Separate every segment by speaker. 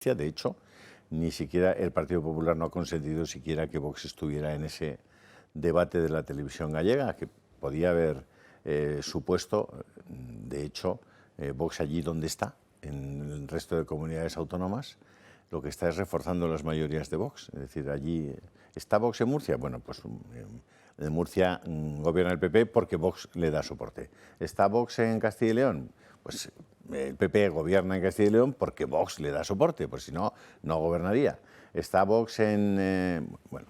Speaker 1: De hecho, ni siquiera el Partido Popular no ha consentido siquiera que Vox estuviera en ese debate de la televisión gallega, que podía haber supuesto, de hecho, Vox allí donde está, en el resto de comunidades autónomas, lo que está es reforzando las mayorías de Vox. Es decir, allí está Vox en Murcia. Bueno, pues en Murcia gobierna el PP porque Vox le da soporte. ¿Está Vox en Castilla y León? Pues el PP gobierna en Castilla y León porque Vox le da soporte, pues si no, no gobernaría. ¿Está Vox en...? Bueno.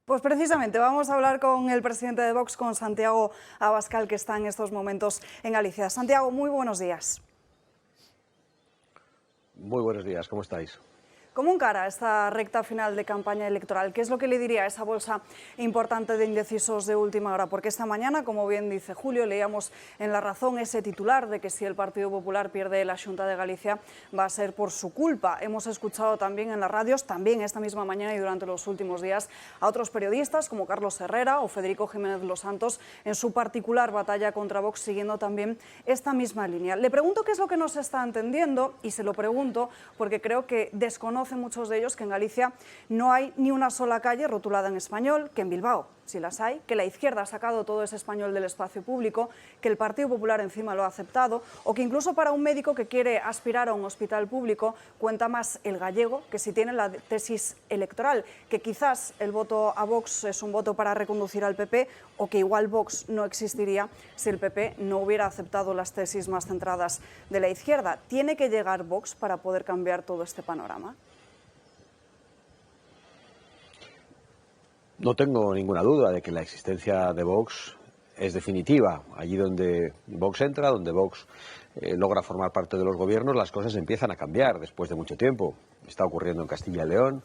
Speaker 2: Pues precisamente vamos a hablar con el presidente de Vox, con Santiago Abascal, que está en estos momentos en Galicia. Santiago, muy buenos días.
Speaker 3: Muy buenos días, ¿cómo estáis?
Speaker 2: ¿Cómo encara esta recta final de campaña electoral? ¿Qué es lo que le diría a esa bolsa importante de indecisos de última hora? Porque esta mañana, como bien dice Julio, leíamos en La Razón ese titular de que si el Partido Popular pierde la Xunta de Galicia va a ser por su culpa. Hemos escuchado también en las radios, también esta misma mañana y durante los últimos días, a otros periodistas como Carlos Herrera o Federico Jiménez Los Santos en su particular batalla contra Vox, siguiendo también esta misma línea. Le pregunto qué es lo que no se está entendiendo y se lo pregunto porque creo que desconocen muchos de ellos que en Galicia no hay ni una sola calle rotulada en español, que en Bilbao sí las hay, que la izquierda ha sacado todo ese español del espacio público, que el Partido Popular encima lo ha aceptado, o que incluso para un médico que quiere aspirar a un hospital público cuenta más el gallego que si tiene la tesis electoral, que quizás el voto a Vox es un voto para reconducir al PP, o que igual Vox no existiría si el PP no hubiera aceptado las tesis más centradas de la izquierda. ¿Tiene que llegar Vox para poder cambiar todo este panorama?
Speaker 3: No tengo ninguna duda de que la existencia de Vox es definitiva. Allí donde Vox entra, donde Vox logra formar parte de los gobiernos, las cosas empiezan a cambiar después de mucho tiempo. Está ocurriendo en Castilla y León,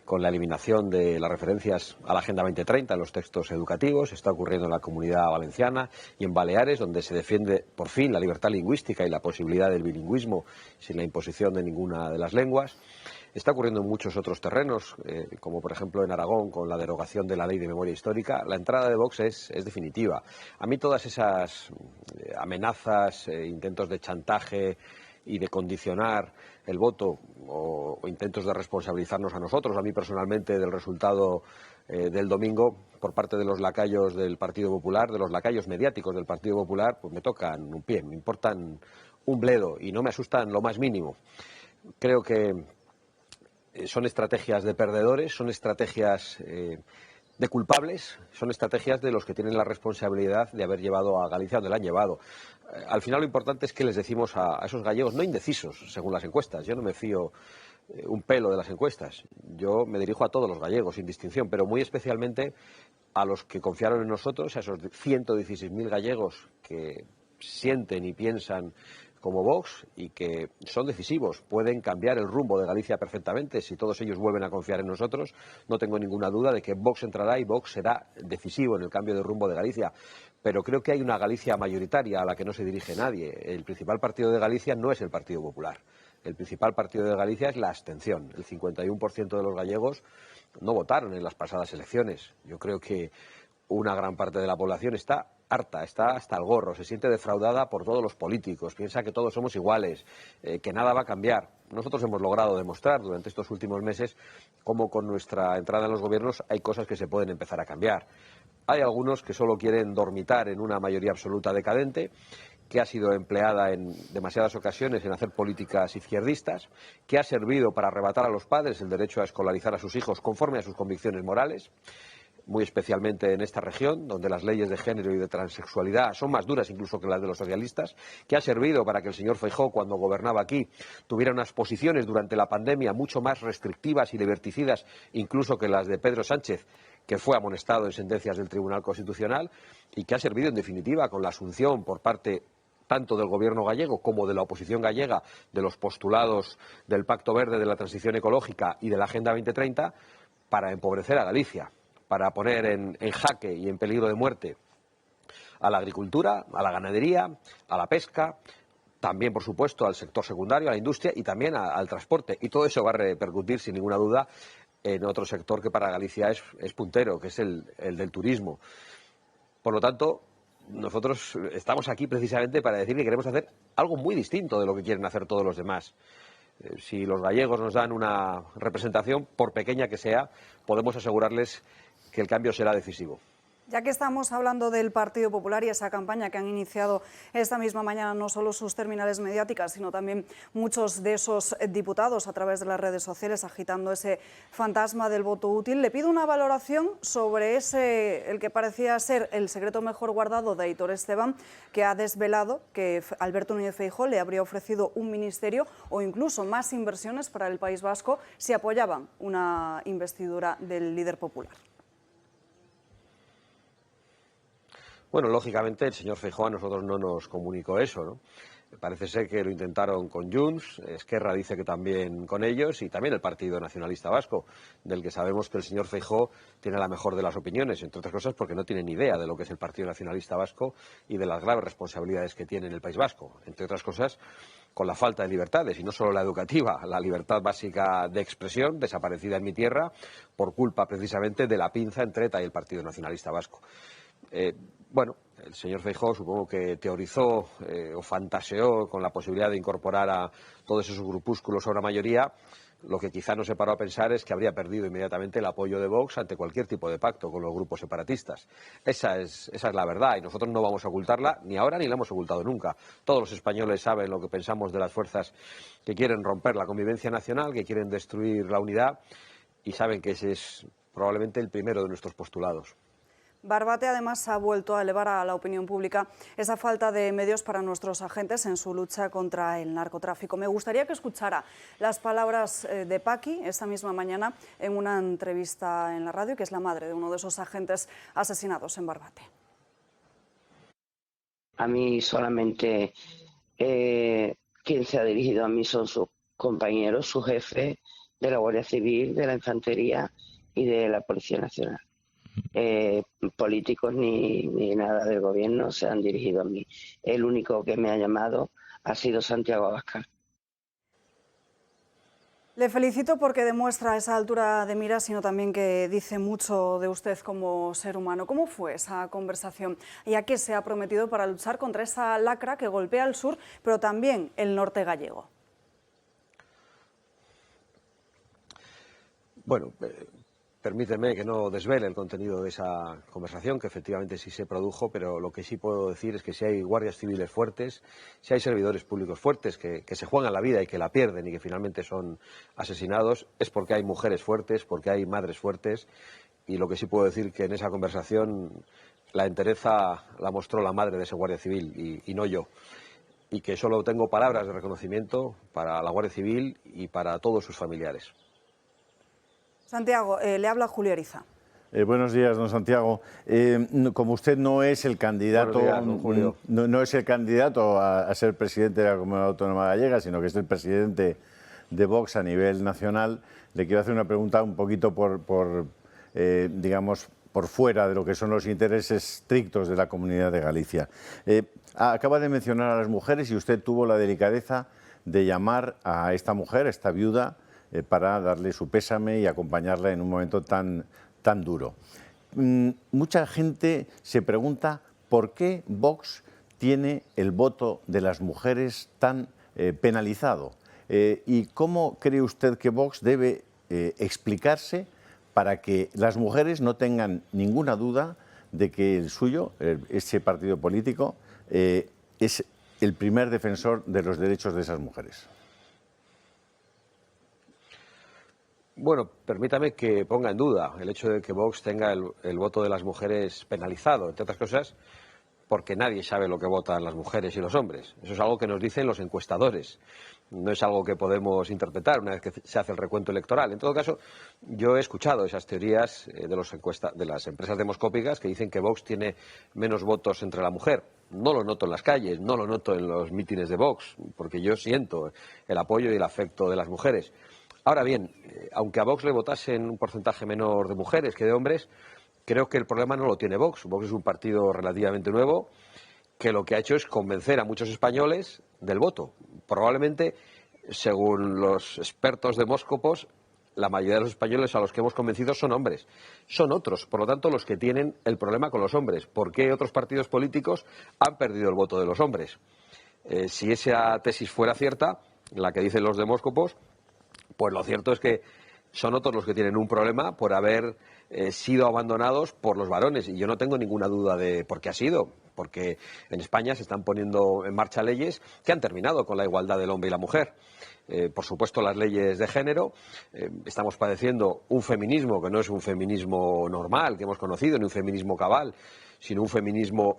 Speaker 3: con la eliminación de las referencias a la Agenda 2030 en los textos educativos. Está ocurriendo en la Comunidad Valenciana y en Baleares, donde se defiende por fin la libertad lingüística y la posibilidad del bilingüismo sin la imposición de ninguna de las lenguas. Está ocurriendo en muchos otros terrenos, como por ejemplo en Aragón, con la derogación de la Ley de Memoria Histórica. La entrada de Vox es definitiva. A mí todas esas amenazas, intentos de chantaje y de condicionar el voto o intentos de responsabilizarnos a nosotros, a mí personalmente, del resultado del domingo por parte de los lacayos del Partido Popular, de los lacayos mediáticos del Partido Popular, pues me tocan un pie, me importan un bledo y no me asustan lo más mínimo. Creo que son estrategias de perdedores, son estrategias de culpables, son estrategias de los que tienen la responsabilidad de haber llevado a Galicia donde la han llevado. Al final lo importante es que les decimos a esos gallegos, no indecisos según las encuestas, yo no me fío un pelo de las encuestas, yo me dirijo a todos los gallegos sin distinción, pero muy especialmente a los que confiaron en nosotros, a esos 116.000 gallegos que sienten y piensan como Vox y que son decisivos, pueden cambiar el rumbo de Galicia perfectamente si todos ellos vuelven a confiar en nosotros. No tengo ninguna duda de que Vox entrará y Vox será decisivo en el cambio de rumbo de Galicia, pero creo que hay una Galicia mayoritaria a la que no se dirige nadie. El principal partido de Galicia no es el Partido Popular, el principal partido de Galicia es la abstención. El 51% de los gallegos no votaron en las pasadas elecciones. Yo creo que una gran parte de la población está harta, está hasta el gorro, se siente defraudada por todos los políticos, piensa que todos somos iguales, que nada va a cambiar. Nosotros hemos logrado demostrar durante estos últimos meses cómo con nuestra entrada en los gobiernos hay cosas que se pueden empezar a cambiar. Hay algunos que solo quieren dormitar en una mayoría absoluta decadente, que ha sido empleada en demasiadas ocasiones en hacer políticas izquierdistas, que ha servido para arrebatar a los padres el derecho a escolarizar a sus hijos conforme a sus convicciones morales, muy especialmente en esta región, donde las leyes de género y de transexualidad son más duras incluso que las de los socialistas, que ha servido para que el señor Feijóo, cuando gobernaba aquí, tuviera unas posiciones durante la pandemia mucho más restrictivas y liberticidas incluso que las de Pedro Sánchez, que fue amonestado en sentencias del Tribunal Constitucional, y que ha servido en definitiva con la asunción por parte tanto del gobierno gallego como de la oposición gallega de los postulados del Pacto Verde, de la transición ecológica y de la Agenda 2030 para empobrecer a Galicia, para poner en jaque y en peligro de muerte a la agricultura, a la ganadería, a la pesca, también, por supuesto, al sector secundario, a la industria y también al transporte. Y todo eso va a repercutir, sin ninguna duda, en otro sector que para Galicia es puntero, que es el del turismo. Por lo tanto, nosotros estamos aquí precisamente para decir que queremos hacer algo muy distinto de lo que quieren hacer todos los demás. Si los gallegos nos dan una representación, por pequeña que sea, podemos asegurarles que el cambio será decisivo.
Speaker 2: Ya que estamos hablando del Partido Popular y esa campaña que han iniciado esta misma mañana, no solo sus terminales mediáticas, sino también muchos de esos diputados a través de las redes sociales agitando ese fantasma del voto útil, le pido una valoración sobre el que parecía ser el secreto mejor guardado de Aitor Esteban, que ha desvelado que Alberto Núñez Feijóo le habría ofrecido un ministerio o incluso más inversiones para el País Vasco si apoyaban una investidura del líder popular.
Speaker 3: Bueno, lógicamente el señor Feijóo a nosotros no nos comunicó eso, ¿no? Parece ser que lo intentaron con Junts, Esquerra dice que también con ellos y también el Partido Nacionalista Vasco, del que sabemos que el señor Feijóo tiene la mejor de las opiniones, entre otras cosas porque no tiene ni idea de lo que es el Partido Nacionalista Vasco y de las graves responsabilidades que tiene en el País Vasco, entre otras cosas con la falta de libertades, y no solo la educativa, la libertad básica de expresión, desaparecida en mi tierra, por culpa precisamente de la pinza entre ETA y el Partido Nacionalista Vasco. Bueno, el señor Feijóo supongo que teorizó o fantaseó con la posibilidad de incorporar a todos esos grupúsculos a una mayoría. Lo que quizá no se paró a pensar es que habría perdido inmediatamente el apoyo de Vox ante cualquier tipo de pacto con los grupos separatistas. Esa es la verdad y nosotros no vamos a ocultarla ni ahora ni la hemos ocultado nunca. Todos los españoles saben lo que pensamos de las fuerzas que quieren romper la convivencia nacional, que quieren destruir la unidad y saben que ese es probablemente el primero de nuestros postulados.
Speaker 2: Barbate además ha vuelto a elevar a la opinión pública esa falta de medios para nuestros agentes en su lucha contra el narcotráfico. Me gustaría que escuchara las palabras de Paqui esta misma mañana en una entrevista en la radio, que es la madre de uno de esos agentes asesinados en Barbate.
Speaker 4: A mí solamente quien se ha dirigido a mí son sus compañeros, su jefe de la Guardia Civil, de la Infantería y de la Policía Nacional. Políticos ni nada del gobierno se han dirigido a mí. El único que me ha llamado ha sido Santiago Abascal.
Speaker 2: Le felicito porque demuestra esa altura de miras, sino también que dice mucho de usted como ser humano. ¿Cómo fue esa conversación y a qué se ha prometido para luchar contra esa lacra que golpea el sur, pero también el norte gallego?
Speaker 3: Bueno, permíteme que no desvele el contenido de esa conversación, que efectivamente sí se produjo, pero lo que sí puedo decir es que si hay guardias civiles fuertes, si hay servidores públicos fuertes que se juegan la vida y que la pierden y que finalmente son asesinados, es porque hay mujeres fuertes, porque hay madres fuertes, y lo que sí puedo decir que en esa conversación la entereza la mostró la madre de ese guardia civil y no yo. Y que solo tengo palabras de reconocimiento para la Guardia Civil y para todos sus familiares.
Speaker 2: Santiago, le habla Julio Ariza.
Speaker 1: Buenos días, don Santiago. Como usted no es el candidato,
Speaker 3: días, don Julio.
Speaker 1: no es el candidato a ser presidente de la Comunidad Autónoma Gallega, sino que es el presidente de Vox a nivel nacional, le quiero hacer una pregunta un poquito digamos, por fuera de lo que son los intereses estrictos de la Comunidad de Galicia. Acaba de mencionar a las mujeres y usted tuvo la delicadeza de llamar a esta mujer, a esta viuda, para darle su pésame y acompañarla en un momento tan duro. Mucha gente se pregunta por qué Vox tiene el voto de las mujeres tan penalizado y cómo cree usted que Vox debe explicarse para que las mujeres no tengan ninguna duda de que el suyo, ese partido político, es el primer defensor de los derechos de esas mujeres.
Speaker 3: Bueno, permítame que ponga en duda el hecho de que Vox tenga el voto de las mujeres penalizado, entre otras cosas, porque nadie sabe lo que votan las mujeres y los hombres. Eso es algo que nos dicen los encuestadores. No es algo que podemos interpretar una vez que se hace el recuento electoral. En todo caso, yo he escuchado esas teorías de las empresas demoscópicas que dicen que Vox tiene menos votos entre la mujer. No lo noto en las calles, no lo noto en los mítines de Vox, porque yo siento el apoyo y el afecto de las mujeres. Ahora bien, aunque a Vox le votasen un porcentaje menor de mujeres que de hombres, creo que el problema no lo tiene Vox. Vox es un partido relativamente nuevo que lo que ha hecho es convencer a muchos españoles del voto. Probablemente, según los expertos demóscopos, la mayoría de los españoles a los que hemos convencido son hombres. Son otros, por lo tanto, los que tienen el problema con los hombres. ¿Por qué otros partidos políticos han perdido el voto de los hombres? Si esa tesis fuera cierta, la que dicen los demóscopos, pues lo cierto es que son otros los que tienen un problema por haber sido abandonados por los varones. Y yo no tengo ninguna duda de por qué ha sido, porque en España se están poniendo en marcha leyes que han terminado con la igualdad del hombre y la mujer. Por supuesto, las leyes de género. Estamos padeciendo un feminismo que no es un feminismo normal que hemos conocido, ni un feminismo cabal, sino un feminismo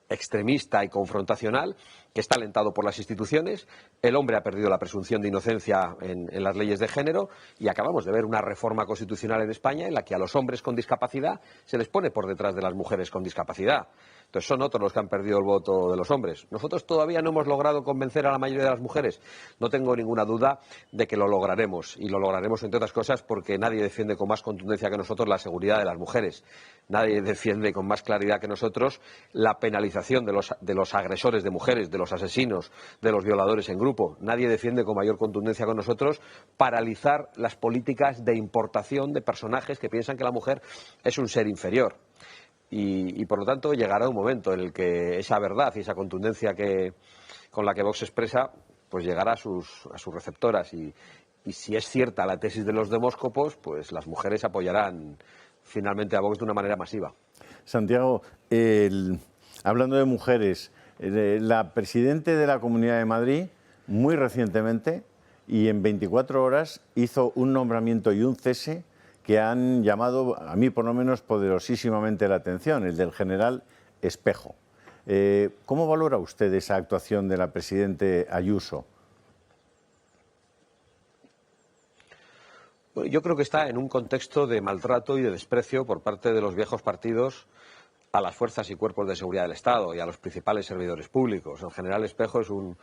Speaker 3: extremista y confrontacional que está alentado por las instituciones. El hombre ha perdido la presunción de inocencia en las leyes de género y acabamos de ver una reforma constitucional en España en la que a los hombres con discapacidad se les pone por detrás de las mujeres con discapacidad. Entonces son otros los que han perdido el voto de los hombres. Nosotros todavía no hemos logrado convencer a la mayoría de las mujeres. No tengo ninguna duda de que lo lograremos. Y lo lograremos, entre otras cosas, porque nadie defiende con más contundencia que nosotros la seguridad de las mujeres. Nadie defiende con más claridad que nosotros la penalización de los agresores de mujeres, de los asesinos, de los violadores en grupo. Nadie defiende con mayor contundencia que nosotros paralizar las políticas de importación de personajes que piensan que la mujer es un ser inferior. Y por lo tanto llegará un momento en el que esa verdad y esa contundencia con la que Vox expresa pues llegará a sus receptoras y si es cierta la tesis de los demóscopos, pues las mujeres apoyarán finalmente a Vox de una manera masiva.
Speaker 1: Santiago, hablando de mujeres, la presidenta de la Comunidad de Madrid, muy recientemente, y en 24 horas, hizo un nombramiento y un cese que han llamado, a mí por lo menos, poderosísimamente la atención, el del general Espejo. ¿Cómo valora usted esa actuación de la presidenta Ayuso?
Speaker 3: Bueno, yo creo que está en un contexto de maltrato y de desprecio por parte de los viejos partidos a las fuerzas y cuerpos de seguridad del Estado y a los principales servidores públicos. El general Espejo es un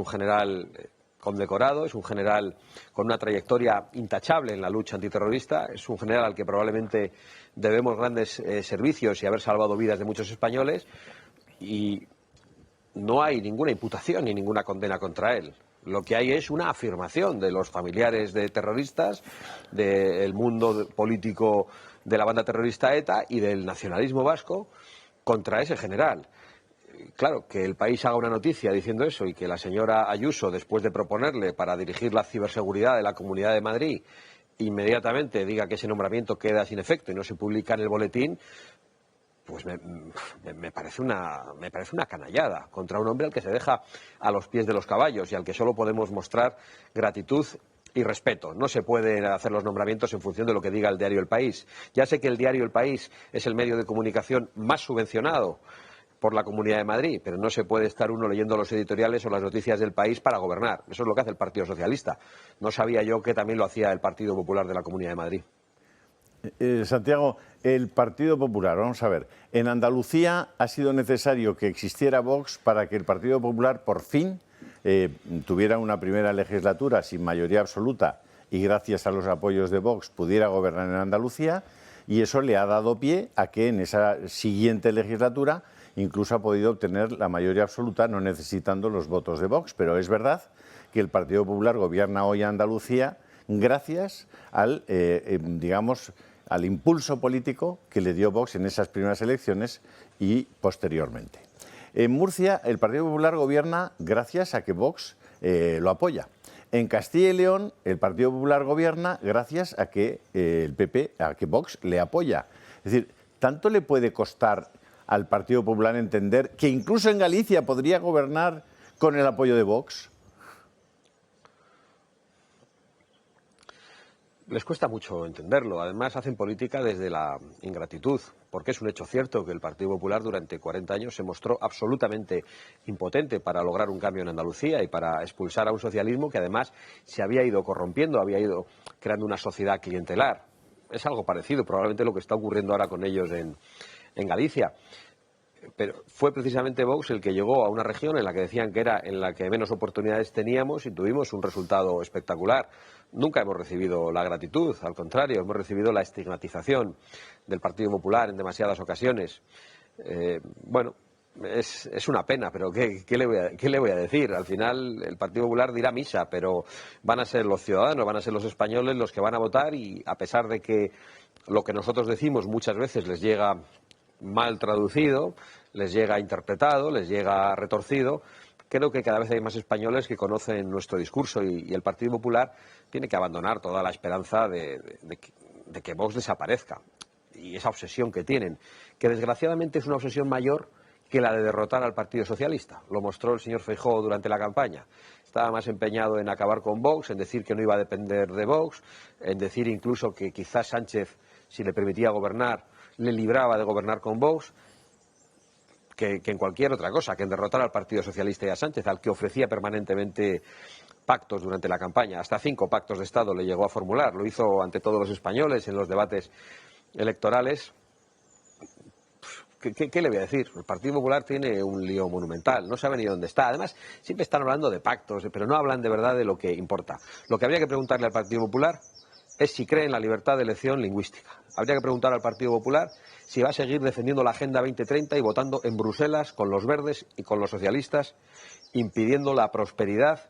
Speaker 3: general condecorado, es un general con una trayectoria intachable en la lucha antiterrorista, es un general al que probablemente debemos grandes servicios y haber salvado vidas de muchos españoles, y no hay ninguna imputación ni ninguna condena contra él. Lo que hay es una afirmación de los familiares de terroristas, del mundo político de la banda terrorista ETA y del nacionalismo vasco contra ese general. Claro, que el país haga una noticia diciendo eso y que la señora Ayuso, después de proponerle para dirigir la ciberseguridad de la Comunidad de Madrid, inmediatamente diga que ese nombramiento queda sin efecto y no se publica en el boletín, pues me parece una canallada contra un hombre al que se deja a los pies de los caballos y al que solo podemos mostrar gratitud y respeto. No se pueden hacer los nombramientos en función de lo que diga el diario El País. Ya sé que el diario El País es el medio de comunicación más subvencionado por la Comunidad de Madrid, pero no se puede estar uno leyendo los editoriales o las noticias del País para gobernar. Eso es lo que hace el Partido Socialista. No sabía yo que también lo hacía el Partido Popular de la Comunidad de Madrid.
Speaker 1: Santiago, el Partido Popular, vamos a ver, en Andalucía ha sido necesario que existiera Vox para que el Partido Popular por fin tuviera una primera legislatura sin mayoría absoluta y gracias a los apoyos de Vox pudiera gobernar en Andalucía, y eso le ha dado pie a que en esa siguiente legislatura incluso ha podido obtener la mayoría absoluta no necesitando los votos de Vox. Pero es verdad que el Partido Popular gobierna hoy Andalucía gracias al, al impulso político que le dio Vox en esas primeras elecciones y posteriormente. En Murcia el Partido Popular gobierna gracias a que Vox lo apoya. En Castilla y León el Partido Popular gobierna gracias a que el PP, a que Vox le apoya. Es decir, ¿tanto le puede costar al Partido Popular entender que incluso en Galicia podría gobernar con el apoyo de Vox?
Speaker 3: Les cuesta mucho entenderlo. Además, hacen política desde la ingratitud, porque es un hecho cierto que el Partido Popular durante 40 años se mostró absolutamente impotente para lograr un cambio en Andalucía y para expulsar a un socialismo que además se había ido corrompiendo, había ido creando una sociedad clientelar. Es algo parecido, probablemente lo que está ocurriendo ahora con ellos en Galicia. Pero fue precisamente Vox el que llegó a una región en la que decían que era en la que menos oportunidades teníamos y tuvimos un resultado espectacular. Nunca hemos recibido la gratitud, al contrario, hemos recibido la estigmatización del Partido Popular en demasiadas ocasiones. Bueno, es una pena, pero ¿qué le voy a decir? Al final el Partido Popular dirá misa, pero van a ser los ciudadanos, van a ser los españoles los que van a votar, y a pesar de que lo que nosotros decimos muchas veces les llega mal traducido, les llega interpretado, les llega retorcido, creo que cada vez hay más españoles que conocen nuestro discurso y el Partido Popular tiene que abandonar toda la esperanza de que Vox desaparezca. Y esa obsesión que tienen, que desgraciadamente es una obsesión mayor que la de derrotar al Partido Socialista. Lo mostró el señor Feijóo durante la campaña. Estaba más empeñado en acabar con Vox, en decir que no iba a depender de Vox, en decir incluso que quizás Sánchez, si le permitía gobernar, le libraba de gobernar con Vox, que en cualquier otra cosa, que en derrotar al Partido Socialista y a Sánchez, al que ofrecía permanentemente pactos durante la campaña. Hasta 5 pactos de Estado le llegó a formular. Lo hizo ante todos los españoles en los debates electorales. ¿Qué le voy a decir? El Partido Popular tiene un lío monumental, no sabe ni dónde está. Además, siempre están hablando de pactos, pero no hablan de verdad de lo que importa. Lo que habría que preguntarle al Partido Popular es si cree en la libertad de elección lingüística. Habría que preguntar al Partido Popular si va a seguir defendiendo la Agenda 2030 y votando en Bruselas con los verdes y con los socialistas, impidiendo la prosperidad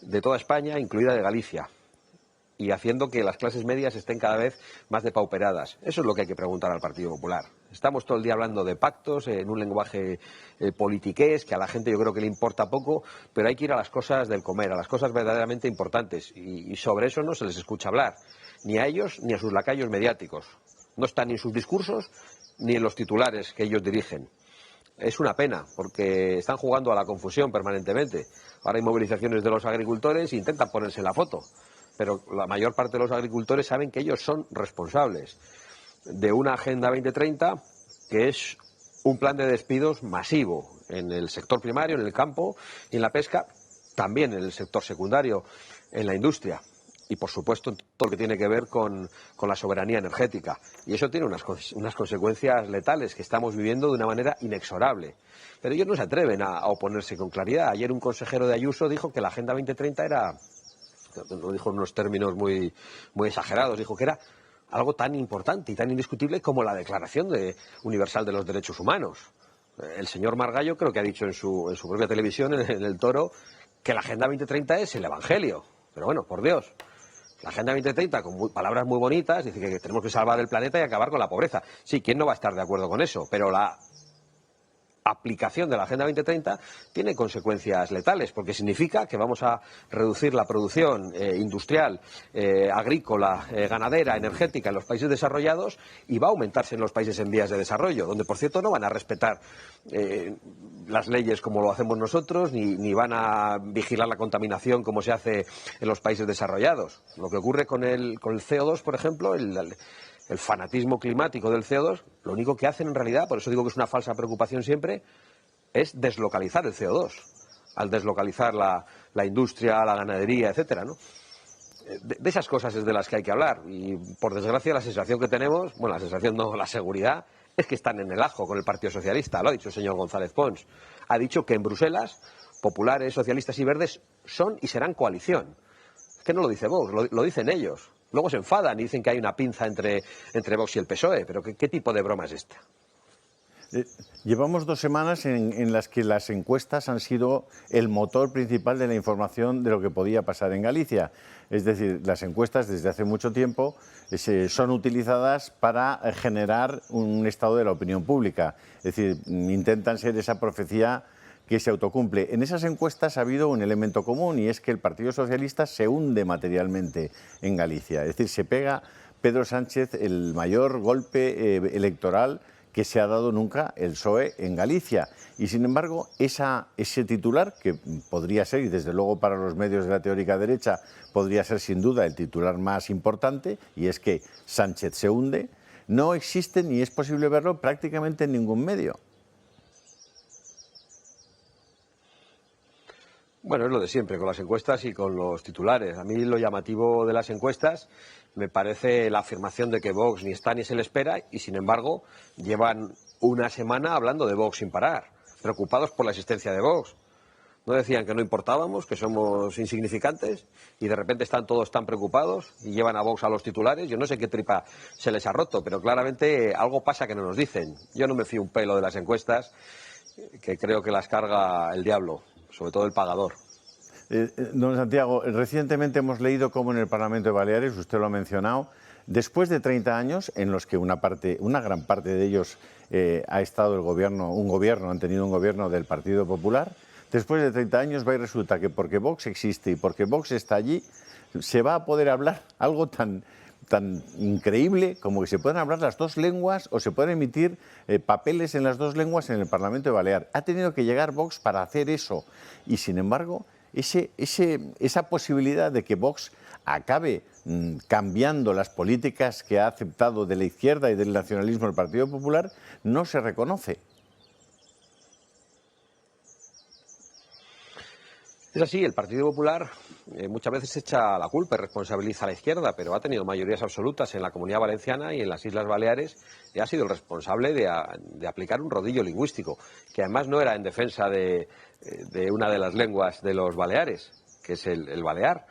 Speaker 3: de toda España, incluida de Galicia, y haciendo que las clases medias estén cada vez más depauperadas. Eso es lo que hay que preguntar al Partido Popular. Estamos todo el día hablando de pactos en un lenguaje politiqués que a la gente yo creo que le importa poco, pero hay que ir a las cosas del comer, a las cosas verdaderamente importantes, y sobre eso no se les escucha hablar, ni a ellos ni a sus lacayos mediáticos. No están ni en sus discursos ni en los titulares que ellos dirigen. Es una pena, porque están jugando a la confusión permanentemente. Ahora hay movilizaciones de los agricultores e intentan ponerse en la foto, pero la mayor parte de los agricultores saben que ellos son responsables de una Agenda 2030 que es un plan de despidos masivo en el sector primario, en el campo y en la pesca, también en el sector secundario, en la industria. Y, por supuesto, todo lo que tiene que ver con la soberanía energética. Y eso tiene unas consecuencias letales que estamos viviendo de una manera inexorable. Pero ellos no se atreven a oponerse con claridad. Ayer un consejero de Ayuso dijo que la Agenda 2030 era, lo dijo en unos términos muy exagerados, dijo que era algo tan importante y tan indiscutible como la Declaración Universal de los Derechos Humanos. El señor Margallo creo que ha dicho en su propia televisión, en El Toro, que la Agenda 2030 es el Evangelio. Pero bueno, por Dios. La Agenda 2030, con palabras muy bonitas, dice que tenemos que salvar el planeta y acabar con la pobreza. Sí, ¿quién no va a estar de acuerdo con eso? Pero la aplicación de la Agenda 2030 tiene consecuencias letales, porque significa que vamos a reducir la producción industrial, agrícola, ganadera, energética en los países desarrollados y va a aumentarse en los países en vías de desarrollo, donde, por cierto, no van a respetar las leyes como lo hacemos nosotros, ni van a vigilar la contaminación como se hace en los países desarrollados. Lo que ocurre con el CO2, por ejemplo, el fanatismo climático del CO2, lo único que hacen en realidad, por eso digo que es una falsa preocupación siempre, es deslocalizar el CO2, al deslocalizar la industria, la ganadería, etcétera, ¿no? De esas cosas es de las que hay que hablar y, por desgracia, la sensación que tenemos, bueno, la sensación no, la seguridad, es que están en el ajo con el Partido Socialista, lo ha dicho el señor González Pons. Ha dicho que en Bruselas, populares, socialistas y verdes son y serán coalición. Es que no lo dice Vox, lo dicen ellos. Luego se enfadan y dicen que hay una pinza entre Vox y el PSOE. ¿Pero qué tipo de broma es esta?
Speaker 1: Llevamos 2 semanas en las que las encuestas han sido el motor principal de la información de lo que podía pasar en Galicia. Es decir, las encuestas desde hace mucho tiempo son utilizadas para generar un estado de la opinión pública. Es decir, intentan ser esa profecía que se autocumple. En esas encuestas ha habido un elemento común y es que el Partido Socialista se hunde materialmente en Galicia. Es decir, se pega Pedro Sánchez el mayor golpe electoral que se ha dado nunca el PSOE en Galicia. Y sin embargo, ese titular, que podría ser, y desde luego para los medios de la teórica derecha, podría ser sin duda el titular más importante, y es que Sánchez se hunde, no existe ni es posible verlo prácticamente en ningún medio.
Speaker 3: Bueno, es lo de siempre, con las encuestas y con los titulares. A mí lo llamativo de las encuestas me parece la afirmación de que Vox ni está ni se le espera y, sin embargo, llevan una semana hablando de Vox sin parar, preocupados por la existencia de Vox. ¿No decían que no importábamos, que somos insignificantes y de repente están todos tan preocupados y llevan a Vox a los titulares? Yo no sé qué tripa se les ha roto, pero claramente algo pasa que no nos dicen. Yo no me fío un pelo de las encuestas, que creo que las carga el diablo, sobre todo el pagador.
Speaker 1: Don Santiago, recientemente hemos leído cómo en el Parlamento de Baleares, usted lo ha mencionado, después de 30 años en los que una gran parte de ellos ha estado han tenido un gobierno del Partido Popular, después de 30 años va y resulta que porque Vox existe y porque Vox está allí, se va a poder hablar algo tan increíble como que se pueden hablar las dos lenguas o se pueden emitir papeles en las dos lenguas en el Parlamento de Baleares. Ha tenido que llegar Vox para hacer eso y, sin embargo, esa posibilidad de que Vox acabe cambiando las políticas que ha aceptado de la izquierda y del nacionalismo del Partido Popular no se reconoce.
Speaker 3: Es así, el Partido Popular muchas veces echa la culpa y responsabiliza a la izquierda, pero ha tenido mayorías absolutas en la Comunidad Valenciana y en las Islas Baleares y ha sido el responsable de aplicar un rodillo lingüístico, que además no era en defensa de una de las lenguas de los baleares, que es el balear,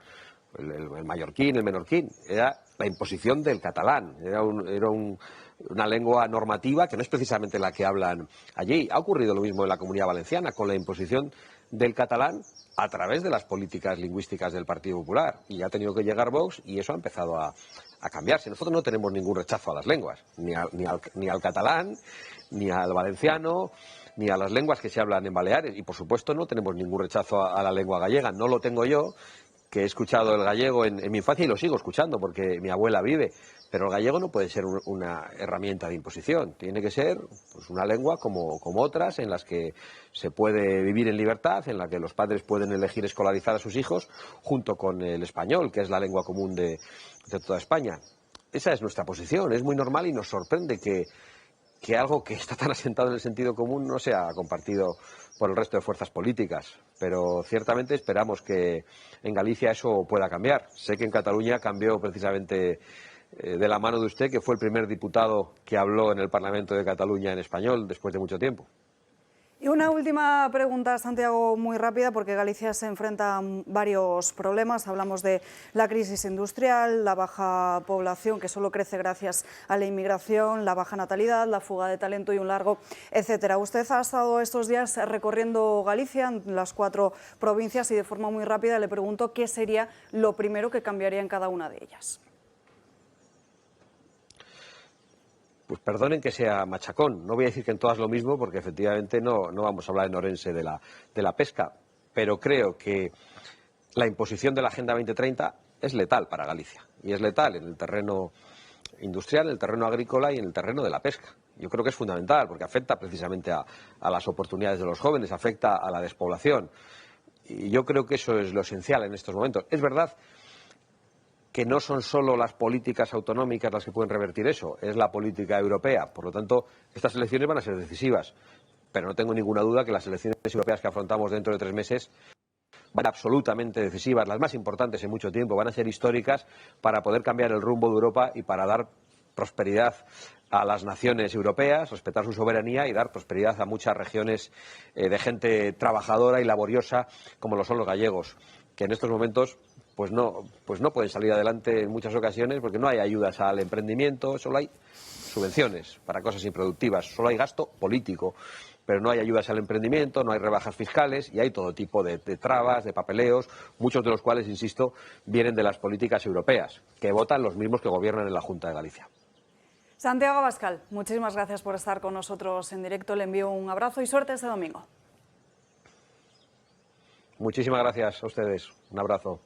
Speaker 3: el mallorquín, el menorquín, era la imposición del catalán, era una lengua normativa que no es precisamente la que hablan allí. Ha ocurrido lo mismo en la Comunidad Valenciana, con la imposición del catalán a través de las políticas lingüísticas del Partido Popular. Y ha tenido que llegar Vox y eso ha empezado a cambiarse. Nosotros no tenemos ningún rechazo a las lenguas, ni al catalán, ni al valenciano, ni a las lenguas que se hablan en Baleares. Y por supuesto no tenemos ningún rechazo a la lengua gallega. No lo tengo yo, que he escuchado el gallego en mi infancia y lo sigo escuchando porque mi abuela vive. Pero el gallego no puede ser una herramienta de imposición, tiene que ser pues, una lengua como otras en las que se puede vivir en libertad, en la que los padres pueden elegir escolarizar a sus hijos junto con el español, que es la lengua común de toda España. Esa es nuestra posición, es muy normal y nos sorprende que algo que está tan asentado en el sentido común no sea compartido por el resto de fuerzas políticas, pero ciertamente esperamos que en Galicia eso pueda cambiar. Sé que en Cataluña cambió precisamente de la mano de usted, que fue el primer diputado que habló en el Parlamento de Cataluña en español después de mucho tiempo.
Speaker 2: Y una última pregunta, Santiago, muy rápida, porque Galicia se enfrenta a varios problemas. Hablamos de la crisis industrial, la baja población, que solo crece gracias a la inmigración, la baja natalidad, la fuga de talento y un largo etcétera. Usted ha estado estos días recorriendo Galicia, en las 4 provincias, y de forma muy rápida le pregunto qué sería lo primero que cambiaría en cada una de ellas.
Speaker 3: Pues perdonen que sea machacón, no voy a decir que en todas lo mismo porque efectivamente no vamos a hablar en Orense de la pesca, pero creo que la imposición de la Agenda 2030 es letal para Galicia y es letal en el terreno industrial, en el terreno agrícola y en el terreno de la pesca. Yo creo que es fundamental porque afecta precisamente a las oportunidades de los jóvenes, afecta a la despoblación y yo creo que eso es lo esencial en estos momentos. Es verdad que no son solo las políticas autonómicas las que pueden revertir eso, es la política europea. Por lo tanto, estas elecciones van a ser decisivas. Pero no tengo ninguna duda que las elecciones europeas que afrontamos dentro de 3 meses van a ser absolutamente decisivas, las más importantes en mucho tiempo, van a ser históricas para poder cambiar el rumbo de Europa y para dar prosperidad a las naciones europeas, respetar su soberanía y dar prosperidad a muchas regiones de gente trabajadora y laboriosa como lo son los gallegos, que en estos momentos pues no pueden salir adelante en muchas ocasiones porque no hay ayudas al emprendimiento, solo hay subvenciones para cosas improductivas, solo hay gasto político, pero no hay ayudas al emprendimiento, no hay rebajas fiscales y hay todo tipo de trabas, de papeleos, muchos de los cuales, insisto, vienen de las políticas europeas, que votan los mismos que gobiernan en la Junta de Galicia.
Speaker 2: Santiago Abascal, muchísimas gracias por estar con nosotros en directo. Le envío un abrazo y suerte este domingo.
Speaker 3: Muchísimas gracias a ustedes. Un abrazo.